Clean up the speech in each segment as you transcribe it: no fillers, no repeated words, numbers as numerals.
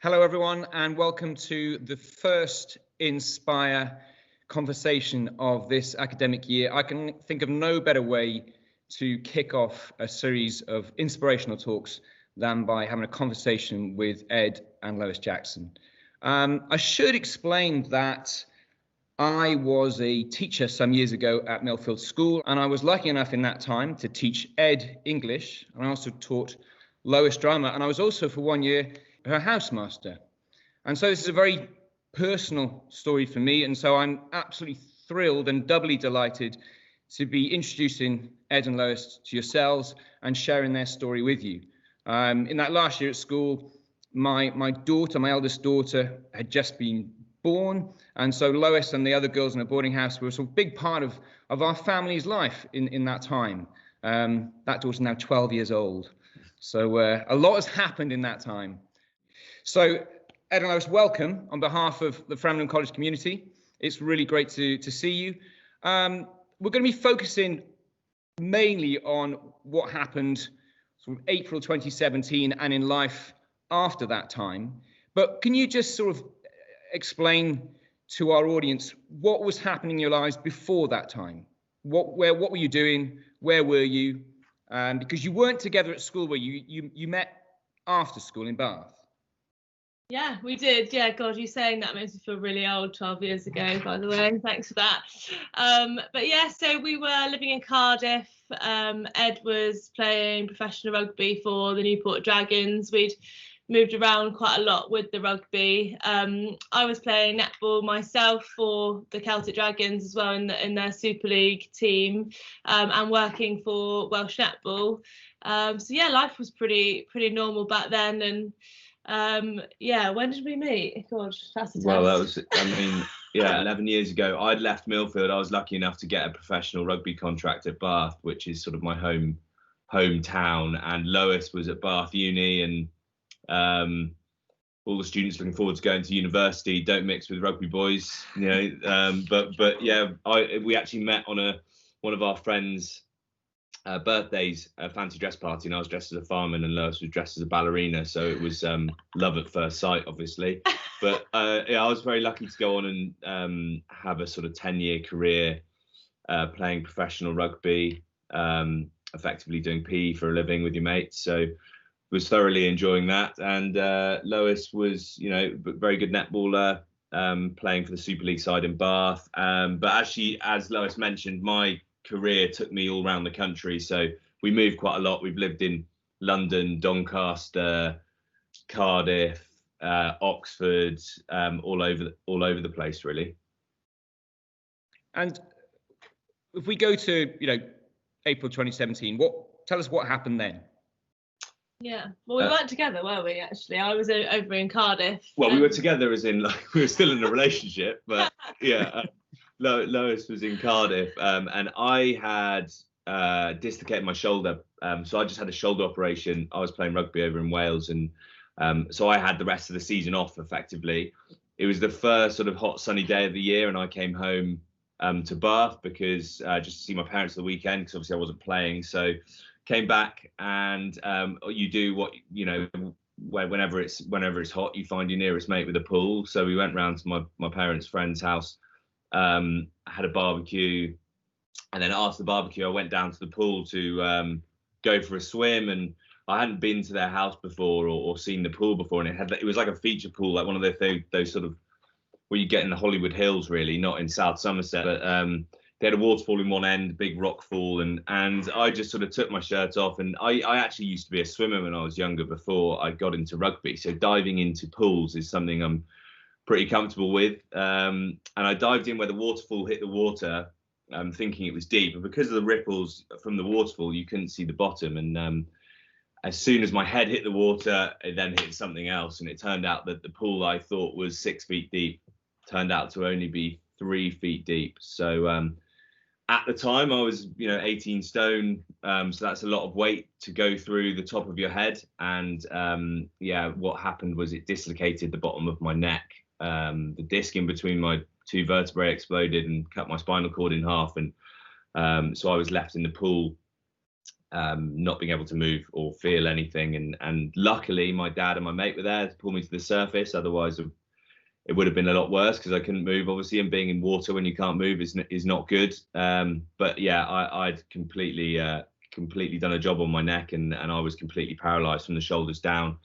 Hello, everyone, and welcome to the first Inspire conversation of this academic year. I can think of no better way to kick off a series of inspirational talks than by having a conversation with Ed and Lois Jackson. I should explain that I was a teacher some years ago at Millfield School, and I was lucky enough in that time to teach Ed English, and I also taught Lois drama, and I was also for 1 year her housemaster. And so this is a very personal story for me, and so I'm absolutely thrilled and doubly delighted to be introducing Ed and Lois to yourselves and sharing their story with you. In that last year at school, my eldest daughter, had just been born, and so Lois and the other girls in the boarding house were a sort of big part of our family's life in that time. That daughter's now 12 years old, so a lot has happened in that time. So, Ed and Lois, welcome on behalf of the Framlingham College community. It's really great to see you. We're going to be focusing mainly on what happened sort of April 2017 and in life after that time. But can you just sort of explain to our audience what was happening in your lives before that time? What were you doing? Where were you? Because you weren't together at school, were you? You met after school in Bath. Yeah, we did. Yeah, God, you saying that makes me feel really old, 12 years ago, by the way. Thanks for that. But yeah, so we were living in Cardiff. Ed was playing professional rugby for the Newport Dragons. We'd moved around quite a lot with the rugby. I was playing netball myself for the Celtic Dragons as well in their Super League team, and working for Welsh Netball. So yeah, life was pretty normal back then. And yeah, when did we meet? God, that's a test. Well, that was, 11 years ago. I'd left Millfield. I was lucky enough to get a professional rugby contract at Bath, which is sort of my hometown. And Lois was at Bath Uni, and all the students looking forward to going to university don't mix with rugby boys, you know. But yeah, we actually met on one of our friends' birthdays, a fancy dress party, and I was dressed as a fireman and Lois was dressed as a ballerina, so it was love at first sight, obviously. But yeah, I was very lucky to go on and have a sort of 10-year career playing professional rugby, effectively doing PE for a living with your mates, so was thoroughly enjoying that. And Lois was, you know, very good netballer, playing for the Super League side in Bath, but actually, as Lois mentioned, my career took me all around the country, so we moved quite a lot. We've lived in London, Doncaster, Cardiff, Oxford, all over the place, really. And if we go to, you know, April 2017, tell us what happened then. Yeah, well, we weren't together, were we? Actually, I was over in Cardiff. Well, we were together as in, like, we were still in a relationship, but yeah. Lois was in Cardiff, and I had dislocated my shoulder, so I just had a shoulder operation. I was playing rugby over in Wales, and so I had the rest of the season off, effectively. It was the first sort of hot sunny day of the year, and I came home to Bath because just to see my parents for the weekend, because obviously I wasn't playing. So came back, and you do what, you know, whenever it's hot, you find your nearest mate with a pool. So we went round to my parents' friend's house, had a barbecue, and then after the barbecue I went down to the pool to go for a swim. And I hadn't been to their house before or seen the pool before, and it was like a feature pool, like one of those sort of where you get in the Hollywood Hills, really, not in South Somerset, but they had a waterfall in one end, big rock fall, and I just sort of took my shirt off. And I actually used to be a swimmer when I was younger, before I got into rugby, so diving into pools is something I'm pretty comfortable with, and I dived in where the waterfall hit the water, thinking it was deep, but because of the ripples from the waterfall, you couldn't see the bottom. And as soon as my head hit the water, it then hit something else, and it turned out that the pool I thought was 6 feet deep turned out to only be 3 feet deep. So at the time I was, 18 stone, so that's a lot of weight to go through the top of your head. And what happened was it dislocated the bottom of my neck. The disc in between my two vertebrae exploded and cut my spinal cord in half, and so I was left in the pool not being able to move or feel anything. And luckily my dad and my mate were there to pull me to the surface. Otherwise it would have been a lot worse, because I couldn't move, obviously, and being in water when you can't move is not good. But yeah, I'd completely done a job on my neck, and I was completely paralyzed from the shoulders down.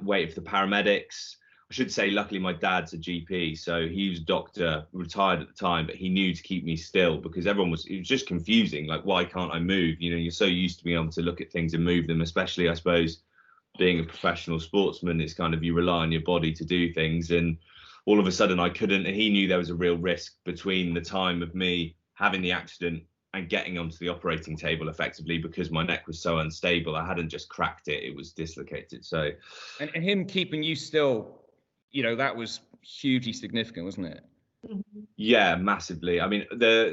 Waited for the paramedics. I should say, luckily, my dad's a GP, so he was a doctor, retired at the time, but he knew to keep me still, because it was just confusing. Like, why can't I move? You know, you're so used to being able to look at things and move them, especially, I suppose, being a professional sportsman. It's kind of, you rely on your body to do things, and all of a sudden I couldn't. And he knew there was a real risk between the time of me having the accident and getting onto the operating table effectively, because my neck was so unstable. I hadn't just cracked it, it was dislocated. So, and him keeping you still, you know, that was hugely significant, wasn't it? Yeah, massively. I mean,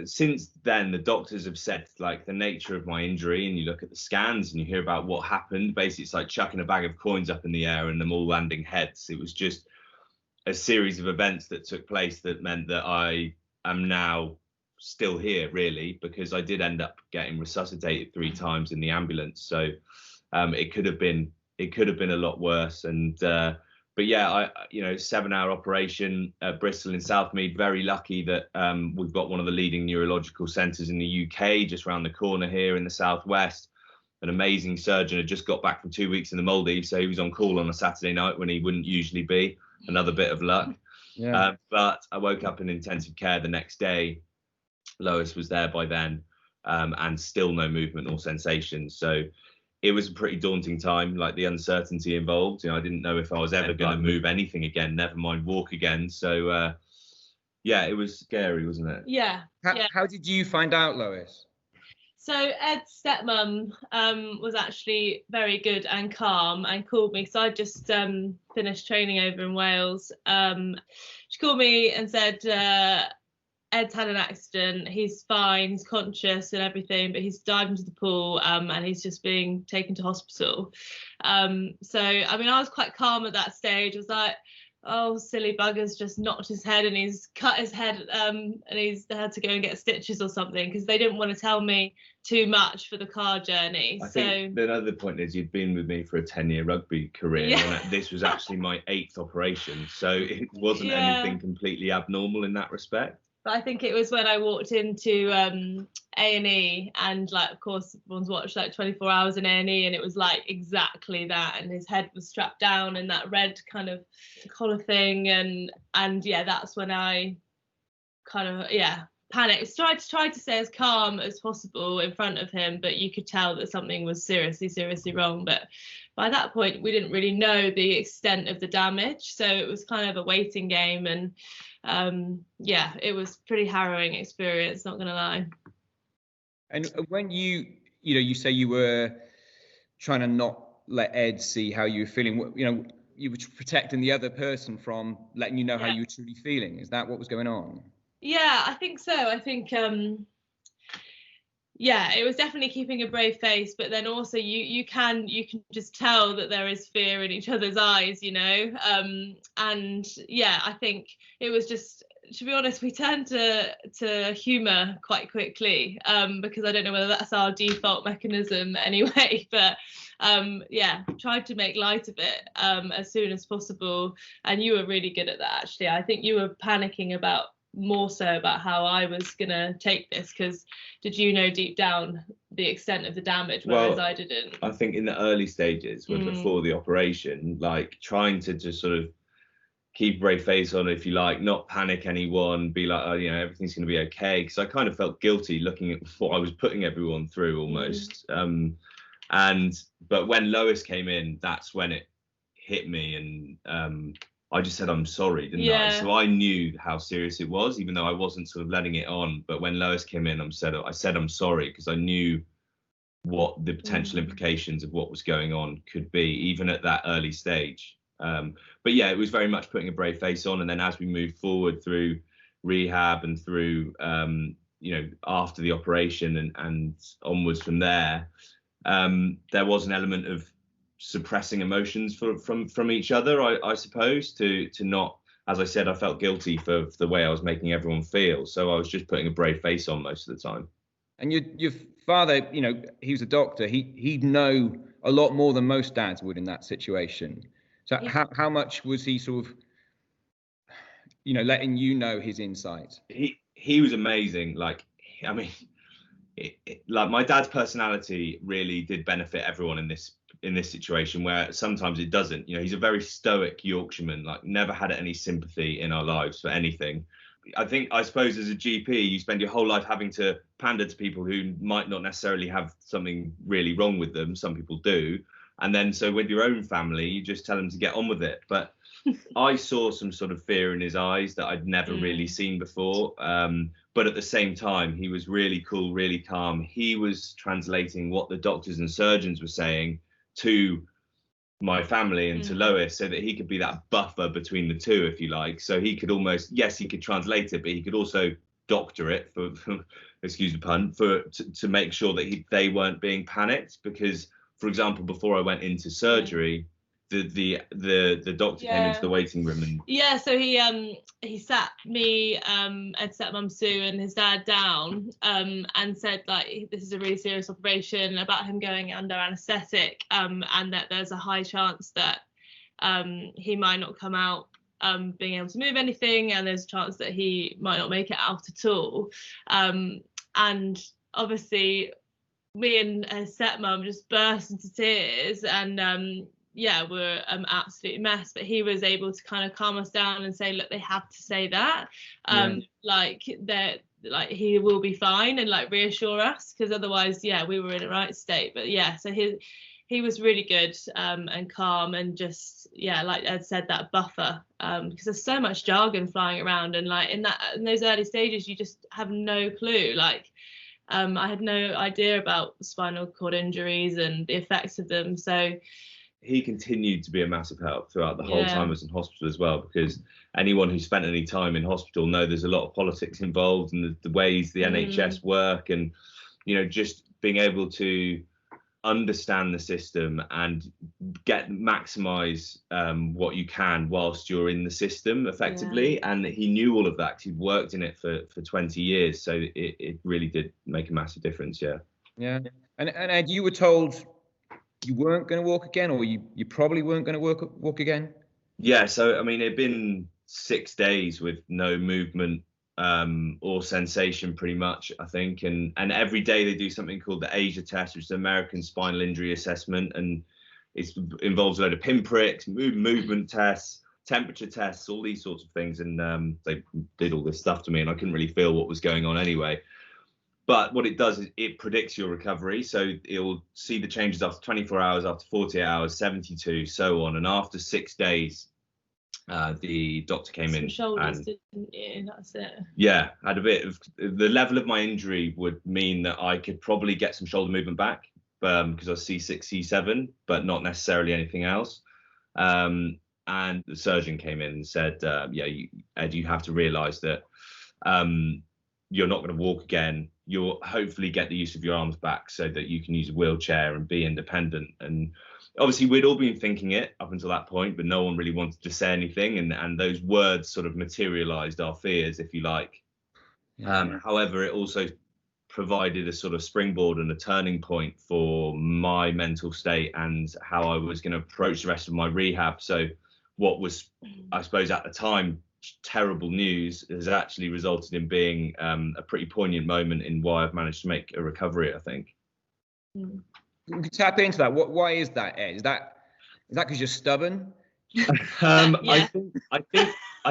since then the doctors have said, like, the nature of my injury, and you look at the scans and you hear about what happened. Basically, it's like chucking a bag of coins up in the air and them all landing heads. It was just a series of events that took place that meant that I am now still here, really, because I did end up getting resuscitated 3 times in the ambulance. So it could have been a lot worse. And but yeah, 7-hour operation at Bristol in Southmead. Very lucky that we've got one of the leading neurological centres in the UK just around the corner here in the southwest. An amazing surgeon, had just got back from 2 weeks in the Maldives, so he was on call on a Saturday night when he wouldn't usually be. Another bit of luck. Yeah. But I woke up in intensive care the next day. Lois was there by then, and still no movement or sensation. So it was a pretty daunting time, like the uncertainty involved. You know, I didn't know if I was ever going to move anything again, never mind walk again. So yeah, it was scary, wasn't it? Yeah. How did you find out, Lois? So Ed's stepmum was actually very good and calm, and called me. So I just finished training over in Wales. She called me and said, Ed's had an accident, he's fine, he's conscious and everything, but he's dived into the pool, and he's just being taken to hospital. So I mean, I was quite calm at that stage. I was like, oh, silly bugger's just knocked his head and he's cut his head, and he's had to go and get stitches or something, because they didn't want to tell me too much for the car journey. I think the other point is, you'd been with me for a 10-year rugby career, and this was actually my 8th operation, so it wasn't anything completely abnormal in that respect. But I think it was when I walked into A&E, and like, of course, everyone's watched like 24 Hours in A&E, and it was like exactly that, and his head was strapped down and that red kind of collar thing, and yeah, that's when I kind of panicked. Tried to stay as calm as possible in front of him, but you could tell that something was seriously wrong. But by that point, we didn't really know the extent of the damage, so it was kind of a waiting game. And yeah, it was pretty harrowing experience, not gonna lie. And when you say you were trying to not let Ed see how you were feeling, you were protecting the other person from letting you know how you were truly feeling. Is that what was going on? Yeah, I think so. I think it was definitely keeping a brave face, but then also you can just tell that there is fear in each other's eyes, and yeah, I think it was just, to be honest, we turned to humour quite quickly, because I don't know whether that's our default mechanism anyway, but tried to make light of it as soon as possible. And you were really good at that, actually. I think you were panicking more so about how I was gonna take this, because did you know deep down the extent of the damage, whereas I didn't? I think in the early stages, before the operation, like trying to just sort of keep a brave face on, if you like, not panic anyone, be like, oh, everything's going to be okay, because I kind of felt guilty looking at what I was putting everyone through almost. But when Lois came in, that's when it hit me, and I just said, I'm sorry, didn't I? So I knew how serious it was, even though I wasn't sort of letting it on. But when Lois came in, I said I'm sorry, because I knew what the potential implications of what was going on could be, even at that early stage. But yeah, it was very much putting a brave face on. And then as we moved forward through rehab and through, after the operation and onwards from there, there was an element of suppressing emotions from each other, I suppose, to not, as I said, I felt guilty for the way I was making everyone feel. So I was just putting a brave face on most of the time. And your father, you know, he was a doctor. He'd know a lot more than most dads would in that situation. So how much was he sort of, you know, letting you know his insight? He was amazing. Like, I mean, like my dad's personality really did benefit everyone in this situation, where sometimes it doesn't. You know, he's a very stoic Yorkshireman, like never had any sympathy in our lives for anything. I suppose as a GP, you spend your whole life having to pander to people who might not necessarily have something really wrong with them. Some people do. And then so with your own family, you just tell them to get on with it. But I saw some sort of fear in his eyes that I'd never really seen before. But at the same time, he was really cool, really calm. He was translating what the doctors and surgeons were saying to my family and to Lois, so that he could be that buffer between the two, if you like. So he could almost, yes, he could translate it, but he could also doctor it, for excuse the pun, to make sure that they weren't being panicked. Because, for example, before I went into surgery, the doctor came into the waiting room and so he sat me, Ed stepmum Sue and his dad down, and said, like, this is a really serious operation, about him going under anaesthetic, and that there's a high chance that he might not come out being able to move anything, and there's a chance that he might not make it out at all. And obviously me and his stepmum just burst into tears, and we're an absolute mess, but he was able to kind of calm us down and say, look, they have to say that, like that, like he will be fine, and like reassure us, because otherwise we were in a right state. But so he was really good, and calm, and just like Ed said, that buffer, because there's so much jargon flying around, and like in those early stages you just have no clue. Like I had no idea about spinal cord injuries and the effects of them, so he continued to be a massive help throughout the whole time I was in hospital as well, because anyone who spent any time in hospital know there's a lot of politics involved, and the ways the NHS work, and, you know, just being able to understand the system and maximize what you can whilst you're in the system effectively. And he knew all of that because he'd worked in it for 20 years. So it really did make a massive difference. And Ed, you were told you weren't going to walk again, or you probably weren't going to walk again? So I mean, it'd been 6 days with no movement or sensation, pretty much, I think, and every day they do something called the Asia test, which is the American Spinal Injury Assessment, and it involves a load of pinpricks, movement tests, temperature tests, all these sorts of things. And they did all this stuff to me, and I couldn't really feel what was going on anyway. But what it does is it predicts your recovery. So it'll see the changes after 24 hours, after 48 hours, 72, so on. And after 6 days, the doctor came in. Shoulders, didn't you? That's it. Had a bit of the level of my injury would mean that I could probably get some shoulder movement back, because I was C6, C7, but not necessarily anything else. And the surgeon came in and said, Ed, you have to realise that you're not going to walk again. You'll hopefully get the use of your arms back so that you can use a wheelchair and be independent. And obviously we'd all been thinking it up until that point, but no one really wanted to say anything. And those words sort of materialized our fears, if you like. However, it also provided a sort of springboard and a turning point for my mental state and how I was going to approach the rest of my rehab. So what was, I suppose at the time, terrible news has actually resulted in being a pretty poignant moment in why I've managed to make a recovery, I think. Tap into that. Why is that, Ed? Is that because you're stubborn? I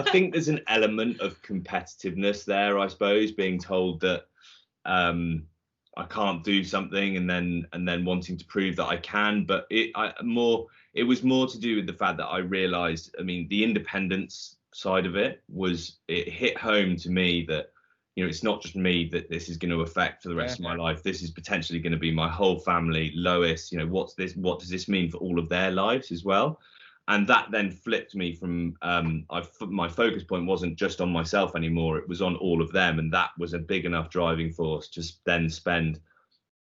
think there's an element of competitiveness there, I suppose, being told that I can't do something and then wanting to prove that I can. But it was more to do with the fact that I realized, I mean, the independence side of it hit home to me that, you know, it's not just me that this is going to affect for the rest of my life. This is potentially going to be my whole family. Lois, you know, what does this mean for all of their lives as well? And that then flipped me from my focus point wasn't just on myself anymore. It was on all of them. And that was a big enough driving force to then spend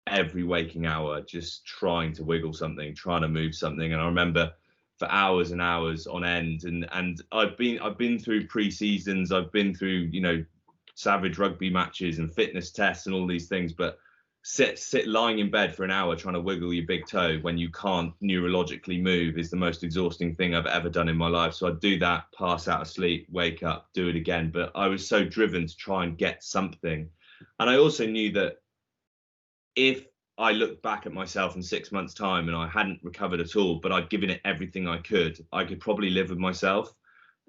every waking hour just trying to wiggle something, trying to move something. And I remember for hours and hours on end, and I've been through pre-seasons, I've been through, you know, savage rugby matches and fitness tests and all these things, but sit lying in bed for an hour trying to wiggle your big toe when you can't neurologically move is the most exhausting thing I've ever done in my life. So I'd do that, pass out of sleep, wake up, do it again. But I was so driven to try and get something. And I also knew that if I looked back at myself in 6 months' time and I hadn't recovered at all, but I'd given it everything I could probably live with myself.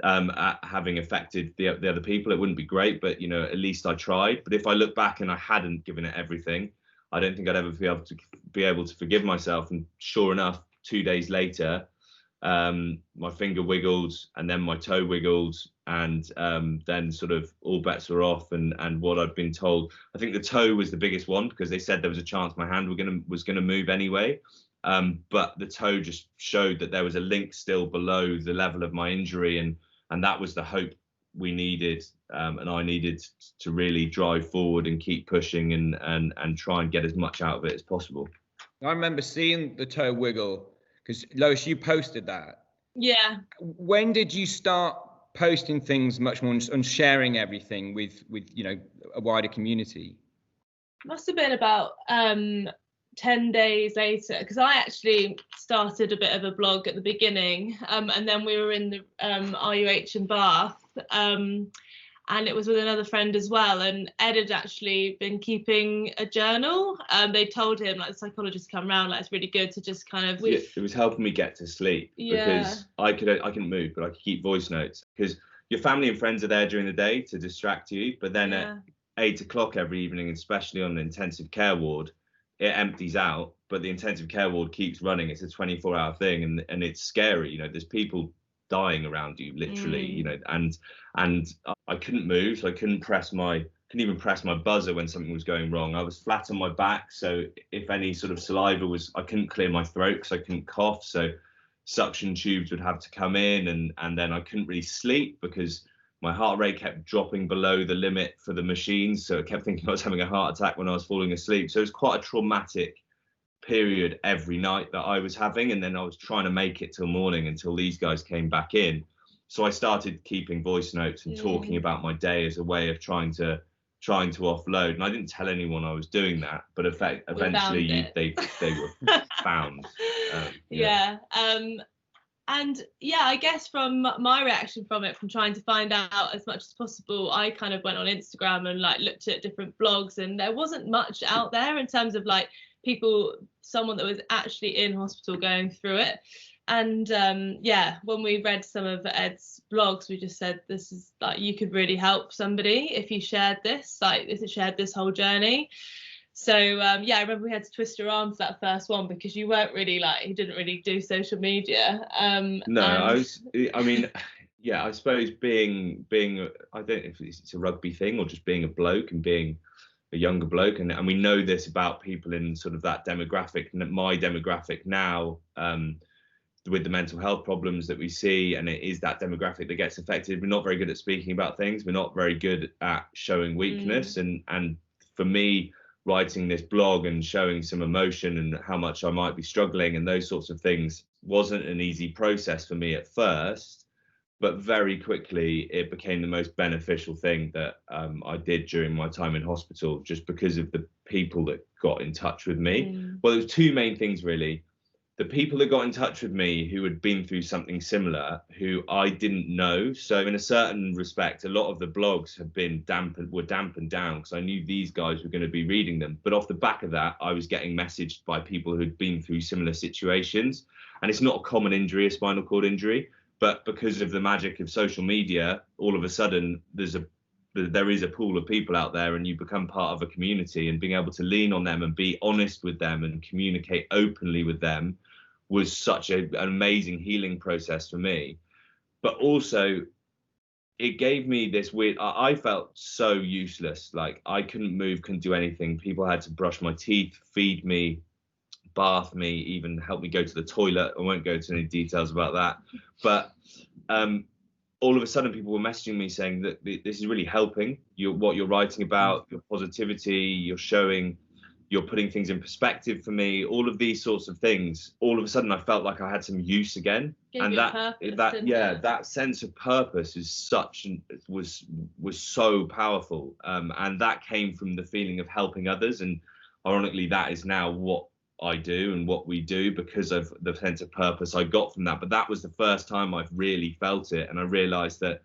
At having affected the other people. It wouldn't be great, but at least I tried. But if I look back and I hadn't given it everything, I don't think I'd ever be able to forgive myself. And sure enough, 2 days later, my finger wiggled and then my toe wiggled, and then sort of all bets were off. And what I'd been told, I think the toe was the biggest one, because they said there was a chance my hand was gonna move anyway. But the toe just showed that there was a link still below the level of my injury, and that was the hope we needed, and I needed to really drive forward and keep pushing and try and get as much out of it as possible. I remember seeing the toe wiggle, because Lois, you posted that. Yeah. When did you start posting things much more and sharing everything with a wider community? Must have been about 10 days later, because I actually started a bit of a blog at the beginning, and then we were in the RUH in Bath, and it was with another friend as well, and Ed had actually been keeping a journal. They told him, like, the psychologist come round, like, it's really good to just kind of it was helping me get to sleep, because I couldn't move, but I could keep voice notes, because your family and friends are there during the day to distract you, but then at 8 o'clock every evening, especially on the intensive care ward, it empties out, but the intensive care ward keeps running. It's a 24-hour thing, and it's scary. There's people dying around you, literally. And I couldn't move, so I couldn't even press my buzzer when something was going wrong. I was flat on my back, so if any sort of saliva I couldn't clear my throat because I couldn't cough. So suction tubes would have to come in, and then I couldn't really sleep because my heart rate kept dropping below the limit for the machines. So I kept thinking I was having a heart attack when I was falling asleep. So it was quite a traumatic period every night that I was having. And then I was trying to make it till morning until these guys came back in. So I started keeping voice notes and talking about my day as a way of trying to offload. And I didn't tell anyone I was doing that, but eventually they were found. And I guess from my reaction from trying to find out as much as possible, I kind of went on Instagram and like looked at different blogs, and there wasn't much out there in terms of like someone that was actually in hospital going through it. And when we read some of Ed's blogs, we just said, this is like, you could really help somebody if you shared this, shared this whole journey. So I remember we had to twist your arm for that first one, because you weren't really you didn't really do social media. I suppose being I don't know if it's a rugby thing or just being a bloke and being a younger bloke, and we know this about people in sort of that demographic, my demographic now, with the mental health problems that we see, and it is that demographic that gets affected. We're not very good at speaking about things. We're not very good at showing weakness, and for me, writing this blog and showing some emotion and how much I might be struggling and those sorts of things wasn't an easy process for me at first, but very quickly it became the most beneficial thing that I did during my time in hospital, just because of the people that got in touch with me. Well, there was two main things really. The people that got in touch with me who had been through something similar, who I didn't know. So in a certain respect, a lot of the blogs were dampened down because I knew these guys were going to be reading them. But off the back of that, I was getting messaged by people who'd been through similar situations. And it's not a common injury, a spinal cord injury, but because of the magic of social media, all of a sudden there is a pool of people out there, and you become part of a community, and being able to lean on them and be honest with them and communicate openly with them was such an amazing healing process for me. But also it gave me this weird, I felt so useless. Like I couldn't move, couldn't do anything. People had to brush my teeth, feed me, bath me, even help me go to the toilet. I won't go into any details about that. But all of a sudden people were messaging me saying that this is really helping what you're writing about, your positivity, you're putting things in perspective for me, all of these sorts of things. All of a sudden I felt like I had some use again. And that sense of purpose was so powerful. And that came from the feeling of helping others. And ironically, that is now what I do and what we do because of the sense of purpose I got from that. But that was the first time I've really felt it, and I realized that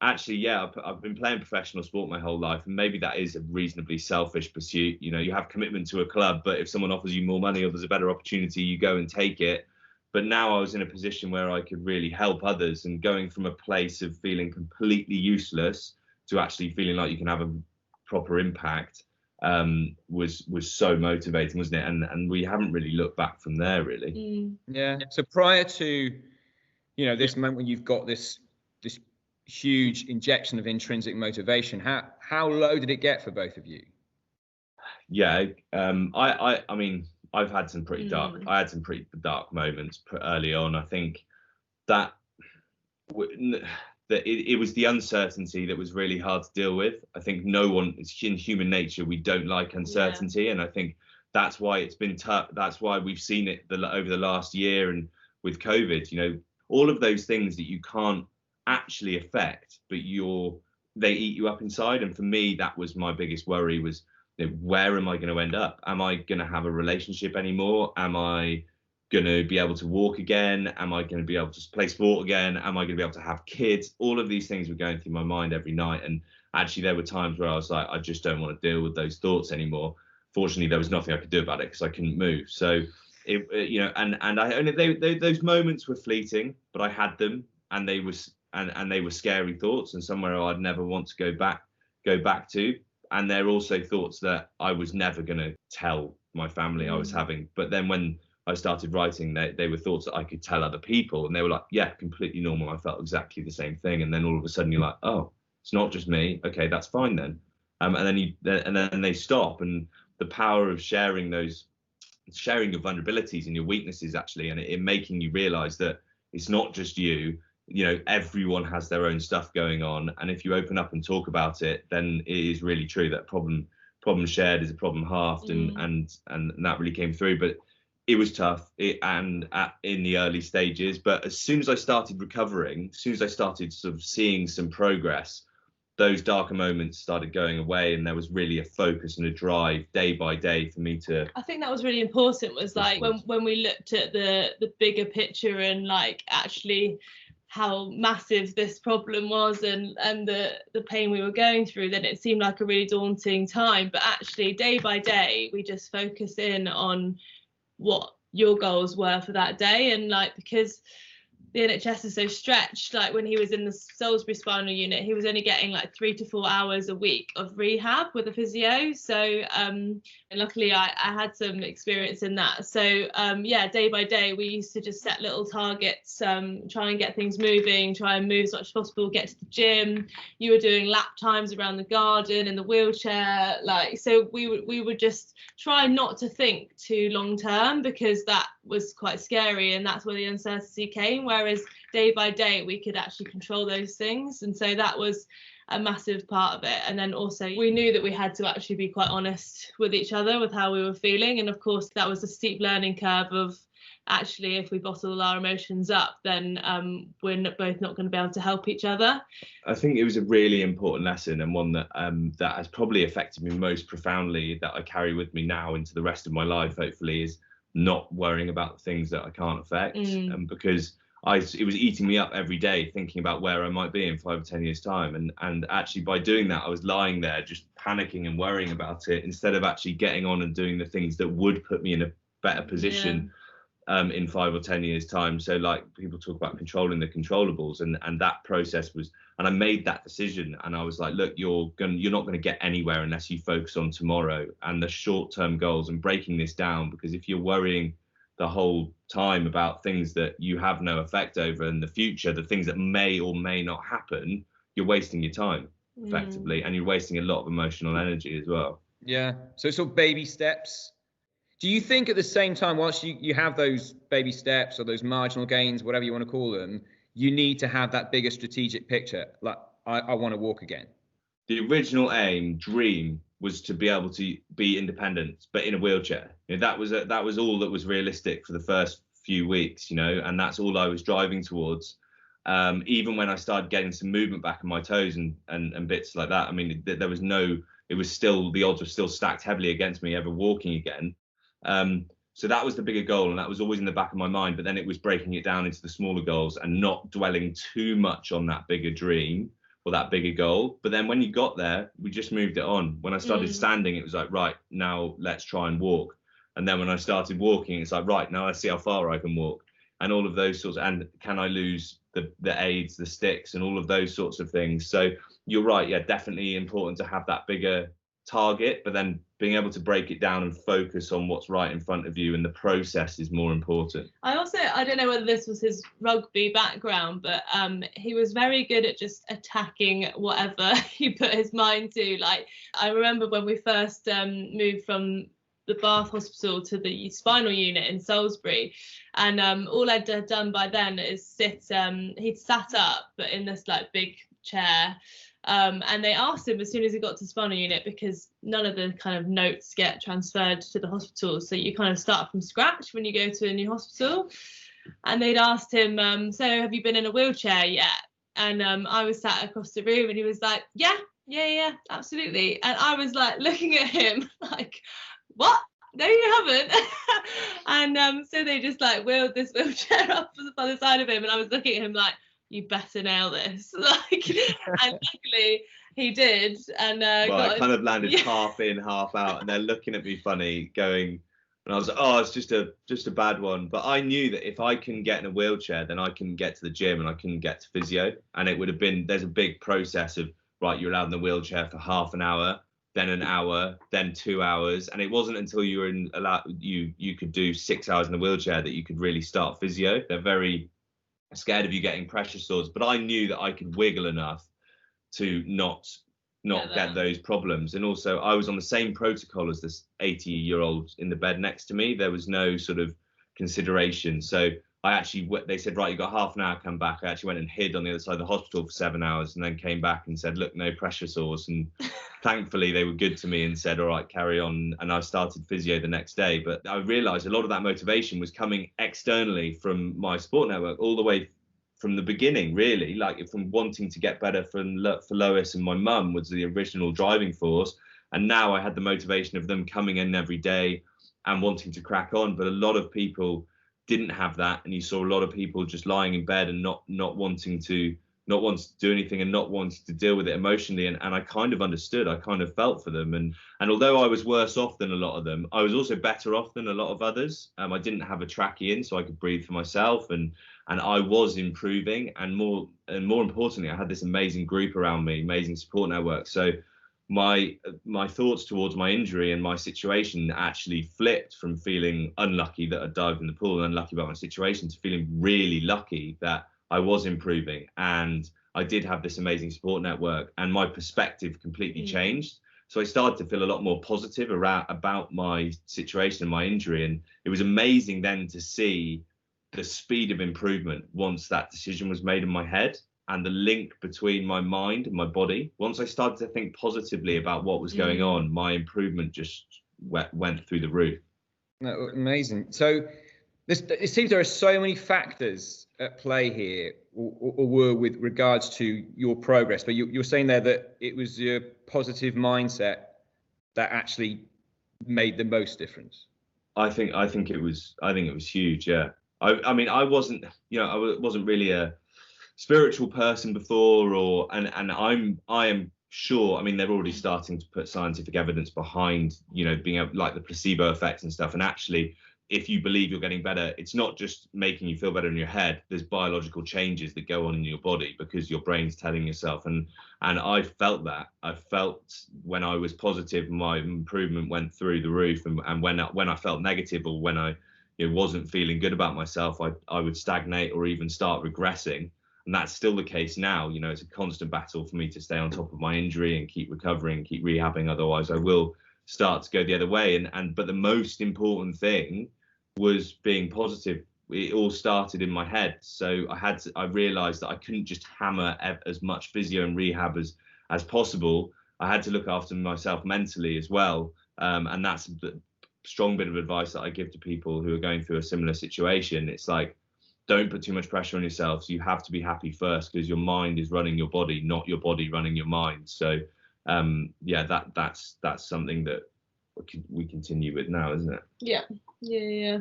actually, yeah, I've been playing professional sport my whole life, and maybe that is a reasonably selfish pursuit. You know, you have commitment to a club, but if someone offers you more money or there's a better opportunity, you go and take it. But now I was in a position where I could really help others, and going from a place of feeling completely useless to actually feeling like you can have a proper impact was so motivating, wasn't it? And we haven't really looked back from there, really. Yeah. So prior to, this moment when you've got this huge injection of intrinsic motivation, how low did it get for both of you? Yeah, I mean, I've had some pretty dark. I had some pretty dark moments early on. I think that it was the uncertainty that was really hard to deal with. I think it's in human nature, we don't like uncertainty, and I think that's why it's been tough. That's why we've seen it over the last year, and with COVID, all of those things that you can't actually affect, but they eat you up inside. And for me, that was my biggest worry, was where am I going to end up? Am I going to have a relationship anymore? Am I going to be able to walk again? Am I going to be able to play sport again? Am I going to be able to have kids? All of these things were going through my mind every night. And actually, there were times where I was like, I just don't want to deal with those thoughts anymore. Fortunately, there was nothing I could do about it because I couldn't move. So, those moments were fleeting, but I had them, and they were scary thoughts, and somewhere I'd never want to go back to. And they're also thoughts that I was never going to tell my family I was having. But then when I started writing, they were thoughts that I could tell other people, and they were like, yeah, completely normal. I felt exactly the same thing. And then all of a sudden you're like, oh, it's not just me. Okay, that's fine then. And then they stop. And the power of sharing your vulnerabilities and your weaknesses, actually, and it making you realize that it's not just you. Everyone has their own stuff going on, and if you open up and talk about it, then it is really true that problem shared is a problem halved, and that really came through. But it was tough, in the early stages. But as soon as I started recovering, as soon as I started sort of seeing some progress, those darker moments started going away, and there was really a focus and a drive day by day for me to. I think that was really important. Was like when we looked at the bigger picture and like actually how massive this problem was and the pain we were going through, then it seemed like a really daunting time. But actually, day by day, we just focus in on what your goals were for that day. And like, because the NHS is so stretched, like when he was in the Salisbury spinal unit, he was only getting like 3 to 4 hours a week of rehab with a physio. So and luckily I had some experience in that. So day by day we used to just set little targets, try and get things moving, try and move as much as possible, get to the gym. You were doing lap times around the garden in the wheelchair, like, so we would just try not to think too long term, because that was quite scary, and that's where the uncertainty came. Whereas day by day we could actually control those things, and so that was a massive part of it. And then also we knew that we had to actually be quite honest with each other with how we were feeling, and of course that was a steep learning curve of actually if we bottle our emotions up, then we're both not going to be able to help each other. I think it was a really important lesson, and one that that has probably affected me most profoundly, that I carry with me now into the rest of my life, hopefully, is not worrying about the things that I can't affect. Because it was eating me up every day, thinking about where I might be in 5 or 10 years time. And actually by doing that, I was lying there just panicking and worrying about it, instead of actually getting on and doing the things that would put me in a better position in 5 or 10 years time. So like people talk about controlling the controllables, and that process was, and I made that decision, and I was like, look, you're not going to get anywhere unless you focus on tomorrow and the short-term goals and breaking this down. Because if you're worrying the whole time about things that you have no effect over in the future, the things that may or may not happen, you're wasting your time effectively, and you're wasting a lot of emotional energy as well. Yeah, so it's all baby steps. Do you think at the same time, whilst you have those baby steps or those marginal gains, whatever you want to call them, you need to have that bigger strategic picture? Like, I want to walk again. The original dream was to be able to be independent, but in a wheelchair. That was all that was realistic for the first few weeks, and that's all I was driving towards. Even when I started getting some movement back in my toes and bits like that, I mean, there was no it was still, the odds were still stacked heavily against me ever walking again. So that was the bigger goal, and that was always in the back of my mind. But then it was breaking it down into the smaller goals and not dwelling too much on that bigger dream or that bigger goal. But then when you got there, we just moved it on. When I started standing, it was like, right, now let's try and walk. And then when I started walking, it's like, right, now let's see how far I can walk. And all of those sorts, and can I lose the aids, the sticks, and all of those sorts of things. So you're right, yeah, definitely important to have that bigger target, but then being able to break it down and focus on what's right in front of you, and the process is more important. I don't know whether this was his rugby background, but he was very good at just attacking whatever he put his mind to. Like, I remember when we first moved from the Bath Hospital to the spinal unit in Salisbury, and all I'd done by then is he'd sat up, but in this like big chair, and they asked him as soon as he got to spinal unit, because none of the kind of notes get transferred to the hospital, so you kind of start from scratch when you go to a new hospital, and they'd asked him, so have you been in a wheelchair yet? And I was sat across the room, and he was like, yeah, absolutely. And I was like looking at him like, what? No, you haven't. And so they just like wheeled this wheelchair up by the side of him, and I was looking at him like, you better nail this. Like, and luckily he did. And well, it kind of landed half in, half out, and they're looking at me funny, going, and I was like, oh, it's just a bad one. But I knew that if I can get in a wheelchair, then I can get to the gym and I can get to physio. And it would have been, there's a big process of, right, you're allowed in the wheelchair for half an hour, then an hour, then 2 hours. And it wasn't until you were you could do 6 hours in the wheelchair that you could really start physio. They're very scared of you getting pressure sores, but I knew that I could wiggle enough to not get those problems. And also I was on the same protocol as this 80-year-old in the bed next to me. There was no sort of consideration. So they said, right, you got half an hour, come back. I actually went and hid on the other side of the hospital for 7 hours, and then came back and said, look, no pressure sores. And thankfully they were good to me and said, all right, carry on. And I started physio the next day. But I realized a lot of that motivation was coming externally from my support network, all the way from the beginning, really, like from wanting to get better for Lois, and my mum was the original driving force. And now I had the motivation of them coming in every day and wanting to crack on. But a lot of people didn't have that, and you saw a lot of people just lying in bed and not wanting to do anything, and not wanting to deal with it emotionally. And I kind of understood, I kind of felt for them. And although I was worse off than a lot of them, I was also better off than a lot of others. I didn't have a trachea in, so I could breathe for myself, and I was improving. And more importantly, I had this amazing group around me, amazing support network. So my thoughts towards my injury and my situation actually flipped from feeling unlucky that I dived in the pool and unlucky about my situation to feeling really lucky that I was improving, and I did have this amazing support network, and my perspective completely changed. So I started to feel a lot more positive about my situation and my injury. And it was amazing then to see the speed of improvement once that decision was made in my head, and the link between my mind and my body. Once I started to think positively about what was going on, my improvement just went through the roof. No, amazing. So it seems there are so many factors at play here, or were, with regards to your progress. But you're saying there that it was your positive mindset that actually made the most difference. I think it was huge. Yeah. I mean, I wasn't really a spiritual person before, and I am sure, I mean, they're already starting to put scientific evidence behind, being able, like the placebo effects and stuff. And actually, if you believe you're getting better, it's not just making you feel better in your head. There's biological changes that go on in your body because your brain's telling yourself. And I felt that. I felt when I was positive, my improvement went through the roof. And when I felt negative, or when I wasn't feeling good about myself, I would stagnate or even start regressing. And that's still the case now. It's a constant battle for me to stay on top of my injury and keep recovering, keep rehabbing. Otherwise, I will start to go the other way. But the most important thing was being positive. It all started in my head. So I realized that I couldn't just hammer as much physio and rehab as possible. I had to look after myself mentally as well. And that's the strong bit of advice that I give to people who are going through a similar situation. It's like, don't put too much pressure on yourselves. You have to be happy first, because your mind is running your body, not your body running your mind. So that's something that we continue with now, isn't it? Yeah.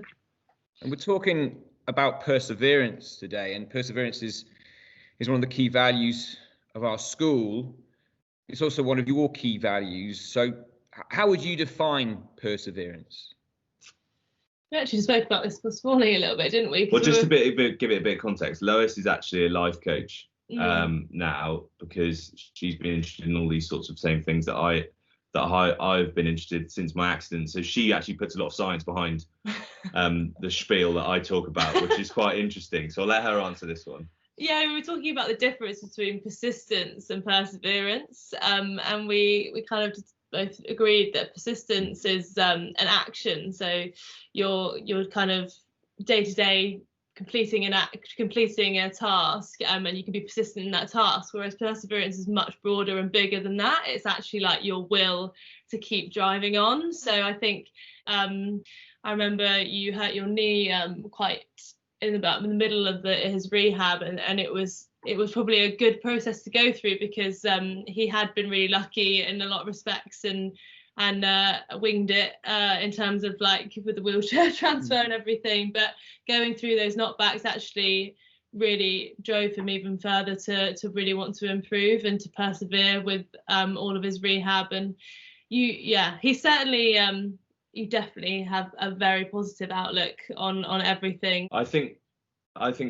And we're talking about perseverance today, and perseverance is one of the key values of our school. It's also one of your key values. So how would you define perseverance? We actually spoke about this morning a little bit, didn't we? Well, just give it a bit of context. Lois is actually a life coach now, because she's been interested in all these sorts of same things that I've been interested since my accident. So she actually puts a lot of science behind the spiel that I talk about, which is quite interesting. So I'll let her answer this one. Yeah, we were talking about the difference between persistence and perseverance, and we kind of just both agreed that persistence is an action. So you're kind of day to day completing a task, and you can be persistent in that task, whereas perseverance is much broader and bigger than that. It's actually like your will to keep driving on. So I think I remember you hurt your knee quite in the middle of his rehab, and it was probably a good process to go through, because he had been really lucky in a lot of respects and winged it in terms of like with the wheelchair transfer and everything, but going through those knockbacks actually really drove him even further to really want to improve and to persevere with all of his rehab. And he certainly you definitely have a very positive outlook on everything. I think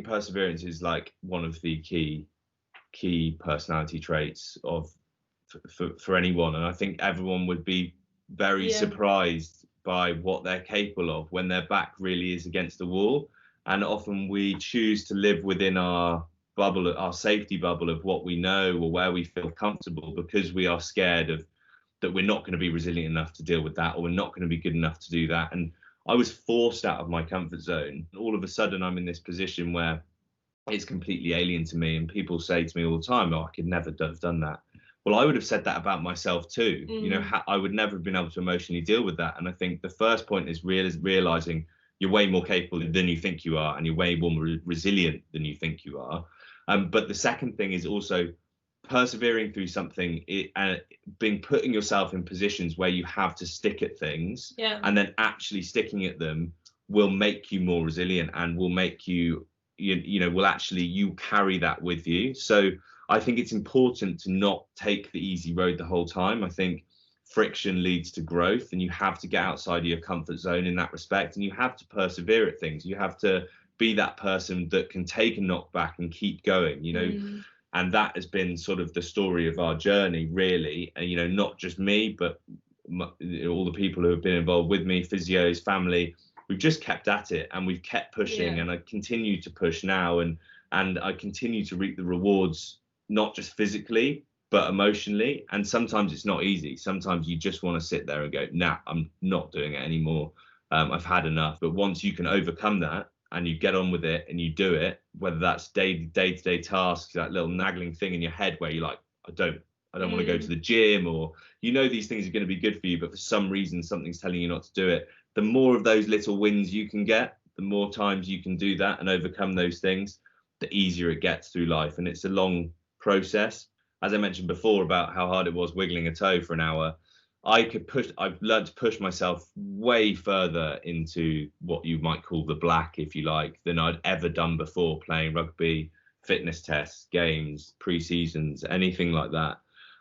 perseverance is like one of the key personality traits for anyone, and I think everyone would be very surprised by what they're capable of when their back really is against the wall. And often we choose to live within our bubble, our safety bubble of what we know or where we feel comfortable, because we are scared of that we're not going to be resilient enough to deal with that, or we're not going to be good enough to do that. And I was forced out of my comfort zone. All of a sudden I'm in this position where it's completely alien to me, and people say to me all the time, oh, I could never have done that. Well, I would have said that about myself too. You know, I would never have been able to emotionally deal with that. And I think the first point is realizing you're way more capable than you think you are, and you're way more resilient than you think you are. But the second thing is also persevering through something, putting yourself in positions where you have to stick at things, and then actually sticking at them will make you more resilient, and will make you you carry that with you. So I think it's important to not take the easy road the whole time. I think friction leads to growth, and you have to get outside of your comfort zone in that respect, and you have to persevere at things. You have to be that person that can take a knockback and keep going, and that has been sort of the story of our journey, really. And not just me, but all the people who have been involved with me, physios, family. We've just kept at it, and we've kept pushing, and I continue to push now, and I continue to reap the rewards, not just physically but emotionally. And sometimes it's not easy. Sometimes you just want to sit there and go, nah, I'm not doing it anymore. I've had enough. But once you can overcome that and you get on with it and you do it, whether that's day-to-day tasks, that little nagging thing in your head where you're like, I don't want to go to the gym, or these things are going to be good for you, but for some reason something's telling you not to do it. The more of those little wins you can get, the more times you can do that and overcome those things, the easier it gets through life. And it's a long process. As I mentioned before about how hard it was wiggling a toe for an hour, I've learned to push myself way further into what you might call the black, if you like, than I'd ever done before, playing rugby, fitness tests, games, pre-seasons, anything like that.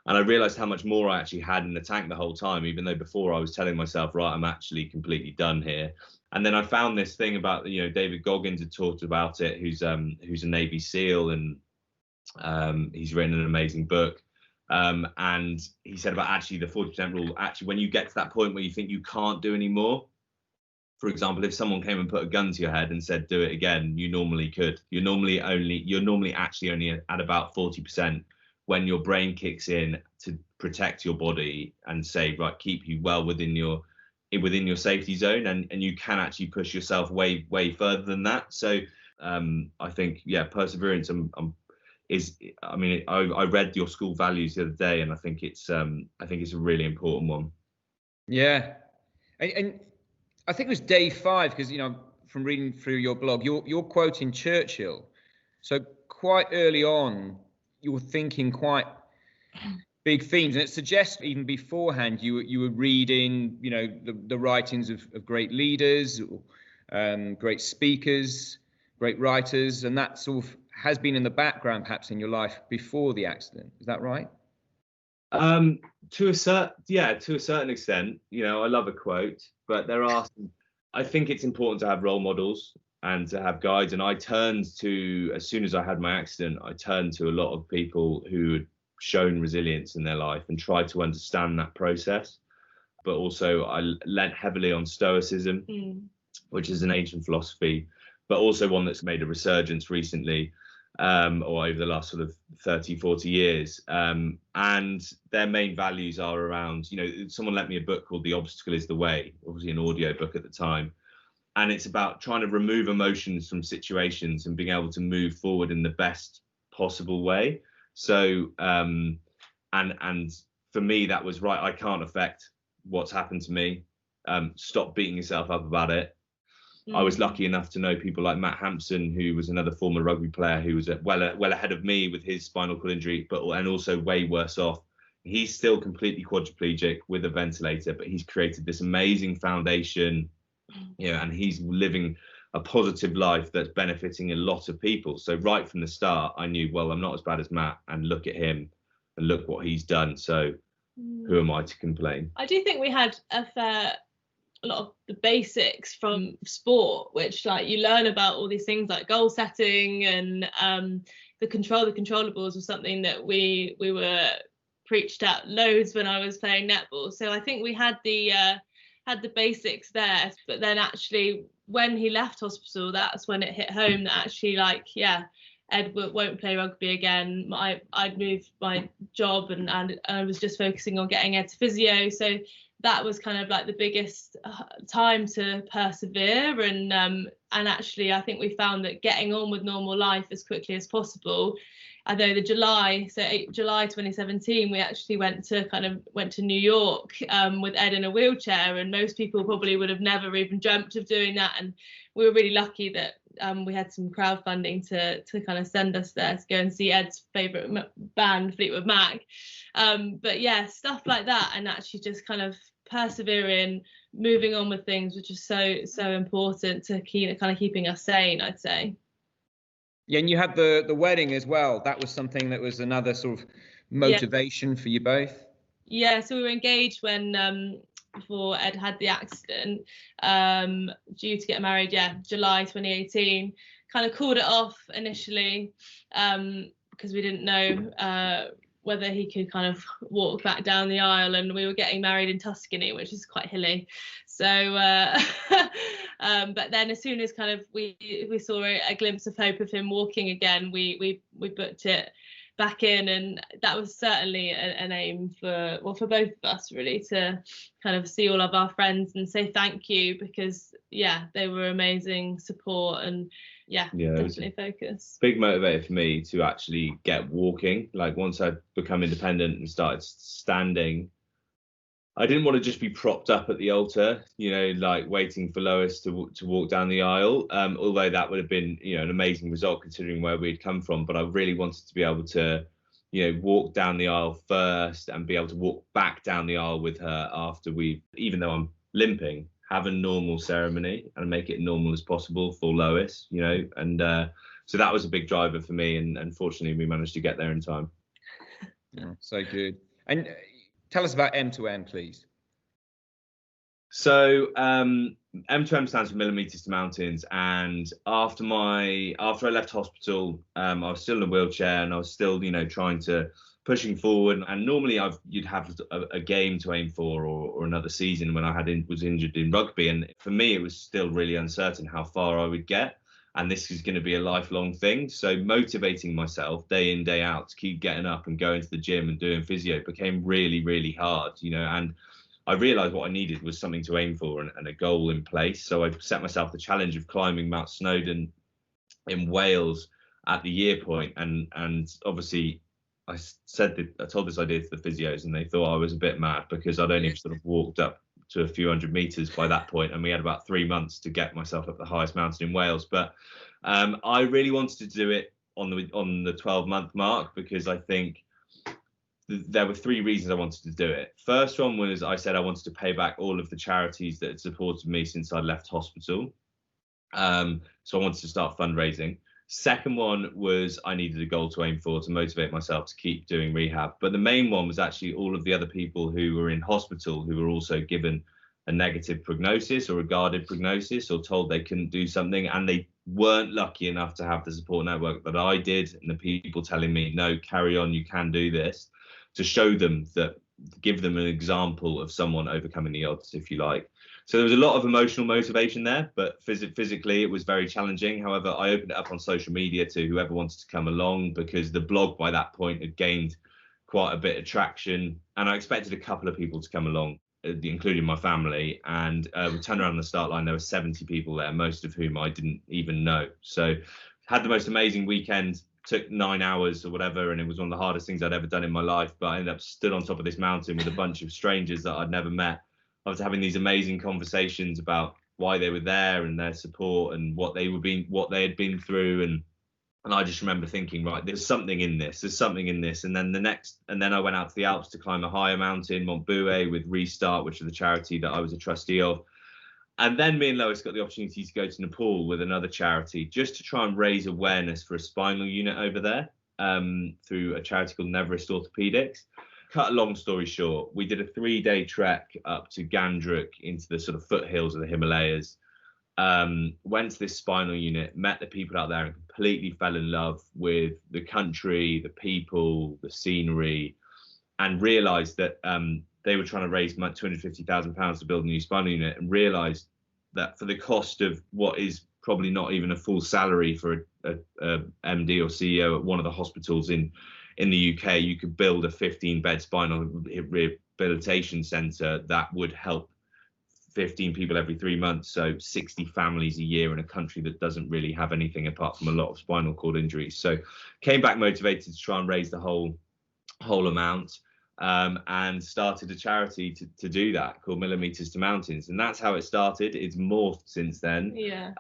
And I realized how much more I actually had in the tank the whole time, even though before I was telling myself, right, I'm actually completely done here. And then I found this thing about, David Goggins had talked about it, who's a Navy SEAL, and he's written an amazing book. And he said about actually the 40% rule, actually, when you get to that point where you think you can't do any more, for example, if someone came and put a gun to your head and said, do it again, you normally could. You're normally actually only at about 40% when your brain kicks in to protect your body and say, right, keep you well within your safety zone, and you can actually push yourself way further than that. So I think perseverance I read your school values the other day, and I think it's a really important one. And I think it was day 5, because from reading through your blog, you're quoting Churchill. So quite early on, you were thinking quite big themes, and it suggests even beforehand you were reading, you know, the writings of great leaders, great speakers, great writers, and that sort of has been in the background perhaps in your life before the accident. Is that right? To a certain extent. You know, I love a quote, but there are some, I think it's important to have role models and to have guides. And I turned to, as soon as I had my accident, I turned to a lot of people who had shown resilience in their life and tried to understand that process. But also I lent heavily on Stoicism, which is an ancient philosophy, but also one that's made a resurgence recently, or over the last sort of 30, 40 years. And their main values are around, you know, someone lent me a book called The Obstacle is the Way, obviously an audio book at the time. And it's about trying to remove emotions from situations and being able to move forward in the best possible way. So, and for me, that was right. I can't affect what's happened to me. Stop beating yourself up about it. I was lucky enough to know people like Matt Hampson, who was another former rugby player who was well ahead of me with his spinal cord injury, and also way worse off. He's still completely quadriplegic with a ventilator, but he's created this amazing foundation, you know, and he's living a positive life that's benefiting a lot of people. So right from the start, I knew, well, I'm not as bad as Matt, and look at him and look what he's done. So who am I to complain? I do think we had a lot of the basics from sport, which like you learn about all these things like goal setting and the controllables was something that we were preached at loads when I was playing netball. So I think we had the basics there, but then actually when he left hospital, that's when it hit home that actually, like, yeah, Ed won't play rugby again. I'd moved my job and I was just focusing on getting Ed to physio. So that was kind of like the biggest time to persevere. And actually, I think we found that getting on with normal life as quickly as possible. Although July 2017, we actually went to New York with Ed in a wheelchair, and most people probably would have never even dreamt of doing that. And we were really lucky that we had some crowdfunding to kind of send us there to go and see Ed's favourite band, Fleetwood Mac. But yeah, stuff like that, and actually just kind of persevering, moving on with things, which is so important to keeping us sane, I'd say. Yeah, and you had the wedding as well. That was something that was another sort of motivation for you both. Yeah, so we were engaged when before Ed had the accident, due to get married, July 2018. Kind of called it off initially because we didn't know whether he could kind of walk back down the aisle, and we were getting married in Tuscany, which is quite hilly. So but then as soon as kind of we saw a glimpse of hope of him walking again, we booked it back in, and that was certainly an aim for both of us, really, to kind of see all of our friends and say thank you, because they were amazing support, and definitely focus. Big motivator for me to actually get walking. Like once I'd become independent and started standing, I didn't want to just be propped up at the altar, you know, like waiting for Lois to walk down the aisle. Although that would have been, you know, an amazing result considering where we'd come from. But I really wanted to be able to, you know, walk down the aisle first and be able to walk back down the aisle with her after even though I'm limping, have a normal ceremony and make it normal as possible for Lois, you know. And so that was a big driver for me. And unfortunately, we managed to get there in time. Oh, so good. And tell us about M2M, please. So M2M stands for Millimetres to Mountains, and after I left hospital, I was still in a wheelchair, and I was still, you know, pushing forward. And normally you'd have a game to aim for, or another season when I was injured in rugby, and for me it was still really uncertain how far I would get. And this is going to be a lifelong thing. So motivating myself day in, day out to keep getting up and going to the gym and doing physio became really, really hard, you know. And I realised what I needed was something to aim for and a goal in place. So I set myself the challenge of climbing Mount Snowdon in Wales at the year point. And obviously I told this idea to the physios, and they thought I was a bit mad because I'd only sort of walked up to a few hundred meters by that point, and we had about 3 months to get myself up the highest mountain in Wales. But I really wanted to do it on the 12-month mark, because I think there were 3 reasons I wanted to do it. First one was I said I wanted to pay back all of the charities that had supported me since I left hospital. So I wanted to start fundraising. Second one was I needed a goal to aim for, to motivate myself to keep doing rehab. But the main one was actually all of the other people who were in hospital who were also given a negative prognosis or a guarded prognosis, or told they couldn't do something, and they weren't lucky enough to have the support network that I did, and the people telling me, no, carry on, you can do this, to show them that, give them an example of someone overcoming the odds, if you like. So there was a lot of emotional motivation there, but physically it was very challenging. However, I opened it up on social media to whoever wanted to come along, because the blog by that point had gained quite a bit of traction, and I expected a couple of people to come along, including my family, and we turned around the start line, there were 70 people there, most of whom I didn't even know. So had the most amazing weekend, took 9 hours or whatever, and it was one of the hardest things I'd ever done in my life, but I ended up stood on top of this mountain with a bunch of strangers that I'd never met. I was having these amazing conversations about why they were there and their support and what they had been through, and I just remember thinking, right, there's something in this. And then I went out to the Alps to climb a higher mountain, Montbouet, with Restart, which is the charity that I was a trustee of. And then me and Lois got the opportunity to go to Nepal with another charity, just to try and raise awareness for a spinal unit over there, through a charity called Neverest Orthopedics. Cut a long story short, we did a 3-day trek up to Gandruk into the sort of foothills of the Himalayas. Went to this spinal unit, met the people out there, and completely fell in love with the country, the people, the scenery, and realised that they were trying to raise £250,000 to build a new spinal unit, and realised that for the cost of what is probably not even a full salary for a MD or CEO at one of the hospitals in the UK, you could build a 15-bed spinal rehabilitation centre that would help 15 people every 3 months, so 60 families a year in a country that doesn't really have anything apart from a lot of spinal cord injuries. So came back motivated to try and raise the whole amount, and started a charity to do that called Millimetres to Mountains, and that's how it started. It's morphed since then. Yeah.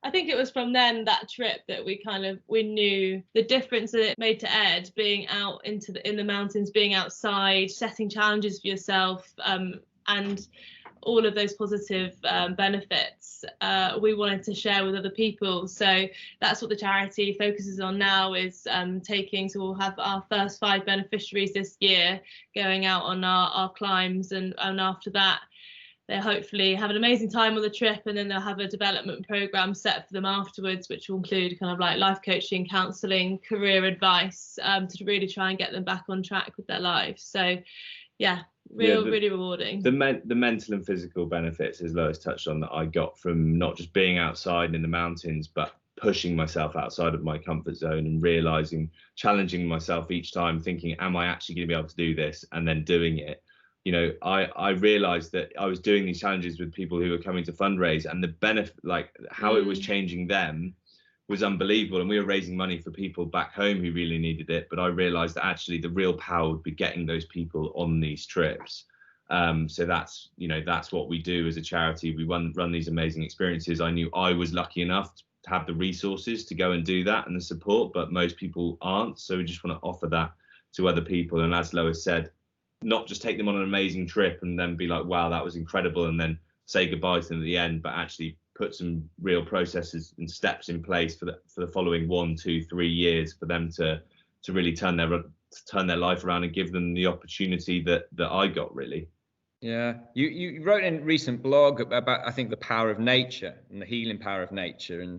I think it was from then, that trip, that we knew the difference that it made to Ed, being out in the mountains, being outside, setting challenges for yourself, and all of those positive benefits we wanted to share with other people. So that's what the charity focuses on now, is so we'll have our first 5 beneficiaries this year going out on our climbs, and after that they hopefully have an amazing time on the trip, and then they'll have a development program set for them afterwards, which will include kind of like life coaching, counselling, career advice, to really try and get them back on track with their lives. So yeah, really rewarding. The mental and physical benefits, as Lois touched on, that I got from not just being outside in the mountains, but pushing myself outside of my comfort zone and realizing, challenging myself each time, thinking, am I actually going to be able to do this? And then doing it. You know, I realized that I was doing these challenges with people who were coming to fundraise, and the benefit, like how it was changing them, was unbelievable. And we were raising money for people back home who really needed it. But I realized that actually the real power would be getting those people on these trips. So that's what we do as a charity. We run these amazing experiences. I knew I was lucky enough to have the resources to go and do that and the support, but most people aren't. So we just want to offer that to other people. And as Lois said, not just take them on an amazing trip and then be like, wow, that was incredible, and then say goodbye to them at the end, but actually put some real processes and steps in place for the following 1, 2, 3 years for them to really turn their life around and give them the opportunity that I got, really. Yeah, you wrote in a recent blog about, I think, the power of nature and the healing power of nature, and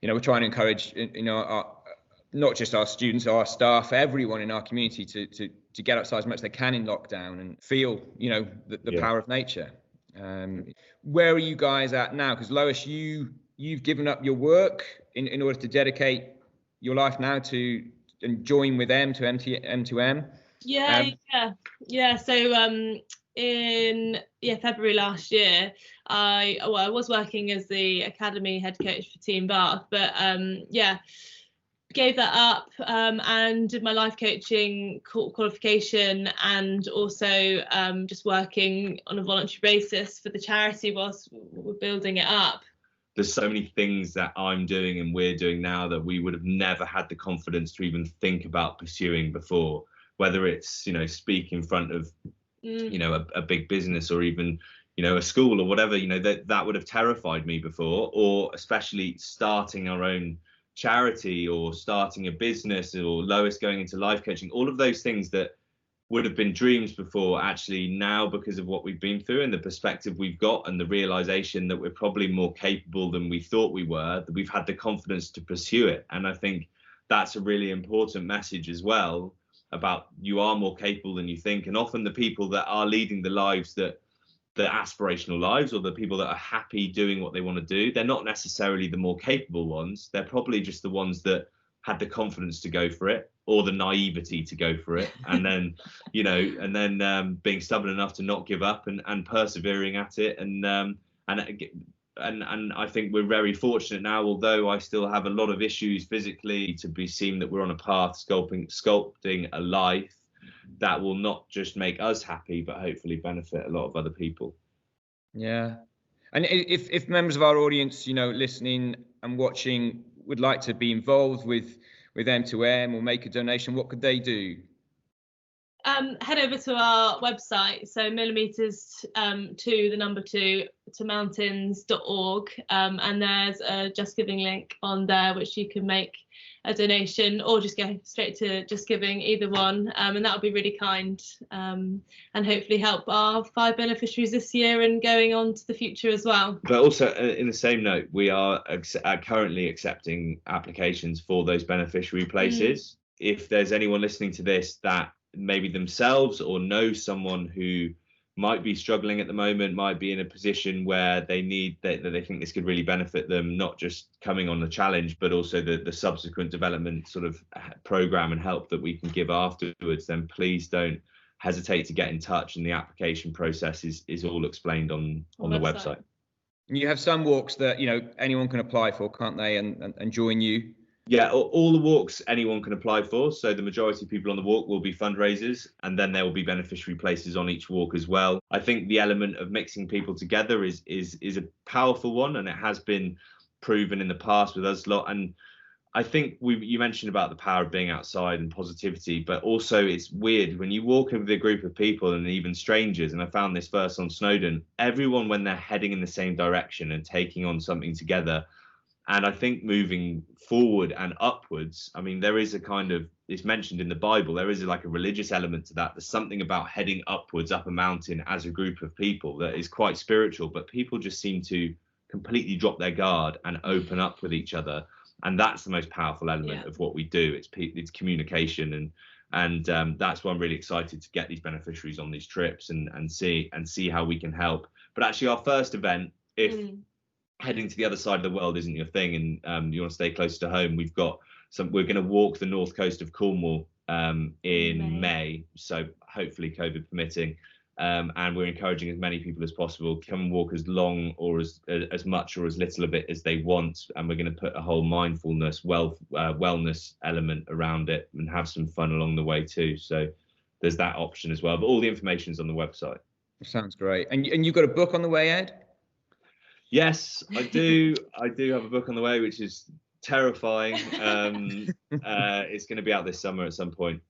we're trying to encourage not just our students, our staff, everyone in our community to get outside as much as they can in lockdown and feel the power of nature. Where are you guys at now? Because Lois, you've given up your work in order to dedicate your life now to and join with them to M2M. Yeah. So in February last year, I was working as the academy head coach for Team Bath, but gave that up and did my life coaching qualification, and also just working on a voluntary basis for the charity whilst we're building it up. There's so many things that I'm doing and we're doing now that we would have never had the confidence to even think about pursuing before. whether it's, you know, speak in front of, you know, a big business, or even, you know, a school or whatever, you know, that would have terrified me before, or especially starting our own charity or starting a business, or Lois going into life coaching, all of those things that would have been dreams before, actually now, because of what we've been through and the perspective we've got and the realization that we're probably more capable than we thought we were, that we've had the confidence to pursue it. And I think that's a really important message as well, about you are more capable than you think. And often the people that are leading the lives that the aspirational lives, or the people that are happy doing what they want to do, they're not necessarily the more capable ones. They're probably just the ones that had the confidence to go for it, or the naivety to go for it, and then, you know, and then being stubborn enough to not give up, and persevering at it. And I think we're very fortunate now, although I still have a lot of issues physically, to be seen that we're on a path sculpting a life that will not just make us happy, but hopefully benefit a lot of other people. Yeah. And if members of our audience, you know, listening and watching, would like to be involved with M2M or make a donation, what could they do? Head over to our website, so Millimetres to mountains.org, and there's a Just Giving link on there, which you can make a donation, or just go straight to Just Giving, either one, and that would be really kind, and hopefully help our 5 beneficiaries this year and going on to the future as well. But also, in the same note, we are currently accepting applications for those beneficiary places. If there's anyone listening to this that maybe themselves or know someone who might be struggling at the moment, might be in a position where they need that they think this could really benefit them, not just coming on the challenge, but also the subsequent development sort of program and help that we can give afterwards, then please don't hesitate to get in touch. And the application process is all explained on the website. And you have some walks that, you know, anyone can apply for, can't they, and join you? Yeah, all the walks anyone can apply for. So the majority of people on the walk will be fundraisers, and then there will be beneficiary places on each walk as well. I think the element of mixing people together is a powerful one, and it has been proven in the past with us lot. And I think you mentioned about the power of being outside and positivity, but also it's weird when you walk with a group of people, and even strangers, and I found this first on Snowdon, everyone, when they're heading in the same direction and taking on something together. And I think moving forward and upwards, I mean, there is a kind of, it's mentioned in the Bible, there is like a religious element to that. There's something about heading upwards, up a mountain as a group of people that is quite spiritual, but people just seem to completely drop their guard and open up with each other. And that's the most powerful element of what we do. It's communication. And that's why I'm really excited to get these beneficiaries on these trips and see how we can help. But actually our first event, if heading to the other side of the world isn't your thing, and you want to stay close to home, we're going to walk the north coast of Cornwall in May, so hopefully COVID permitting, and we're encouraging as many people as possible come and walk as long or as much or as little of it as they want, and we're going to put a whole mindfulness wellness element around it and have some fun along the way too. So there's that option as well, but all the information is on the website. Sounds great. And you've got a book on the way, Ed? Yes, I do. I do have a book on the way, which is terrifying. It's going to be out this summer at some point,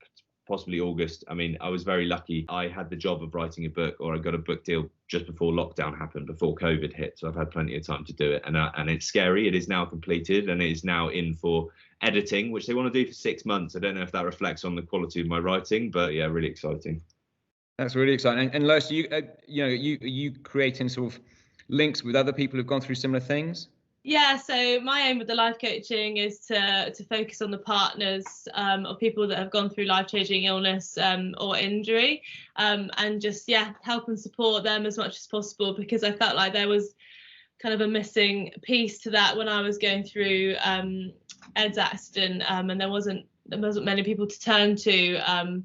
possibly August. I mean, I was very lucky. I had the job of writing a book, or I got a book deal just before lockdown happened, before COVID hit. So I've had plenty of time to do it. And it's scary. It is now completed, and it is now in for editing, which they want to do for 6 months. I don't know if that reflects on the quality of my writing, but yeah, really exciting. That's really exciting. And Lois, you creating sort of links with other people who've gone through similar things? Yeah, so my aim with the life coaching is to focus on the partners of people that have gone through life-changing illness or injury, and just help and support them as much as possible, because I felt like there was kind of a missing piece to that when I was going through Ed's accident, and there wasn't many people to turn to.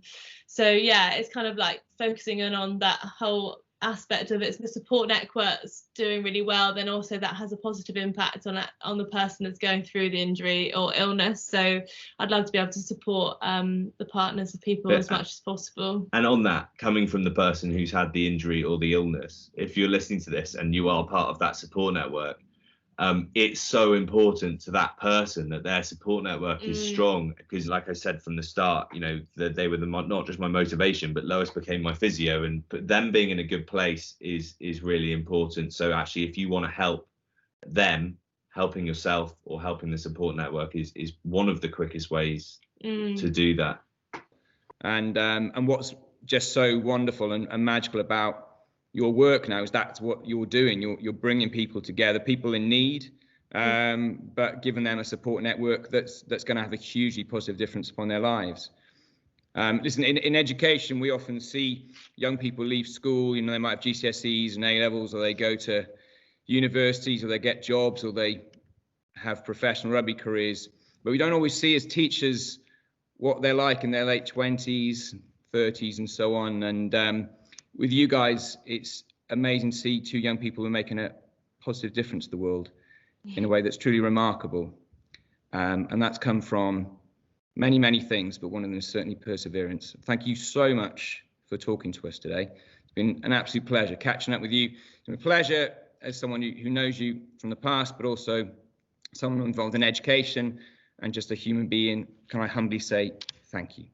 So yeah, it's kind of like focusing in on that whole aspect of it. So the support network's doing really well, then also that has a positive impact on the person that's going through the injury or illness. So I'd love to be able to support the partners of people as much as possible. And on that, coming from the person who's had the injury or the illness, if you're listening to this and you are part of that support network, it's so important to that person that their support network is strong, because like I said from the start, you know, that they were not just my motivation, but Lois became my physio, and them being in a good place is really important. So actually, if you want to help them, helping yourself or helping the support network is one of the quickest ways to do that. And what's just so wonderful and magical about your work now is that's what you're doing. You're bringing people together, people in need, but giving them a support network that's going to have a hugely positive difference upon their lives. Listen, in education, we often see young people leave school. You know, they might have GCSEs and A levels, or they go to universities, or they get jobs, or they have professional rugby careers. But we don't always see as teachers what they're like in their late 20s, 30s, and so on. And with you guys, it's amazing to see two young people who are making a positive difference to the world in a way that's truly remarkable. And that's come from many, many things, but one of them is certainly perseverance. Thank you so much for talking to us today. It's been an absolute pleasure catching up with you. It's been a pleasure as someone who knows you from the past, but also someone involved in education and just a human being. Can I humbly say thank you?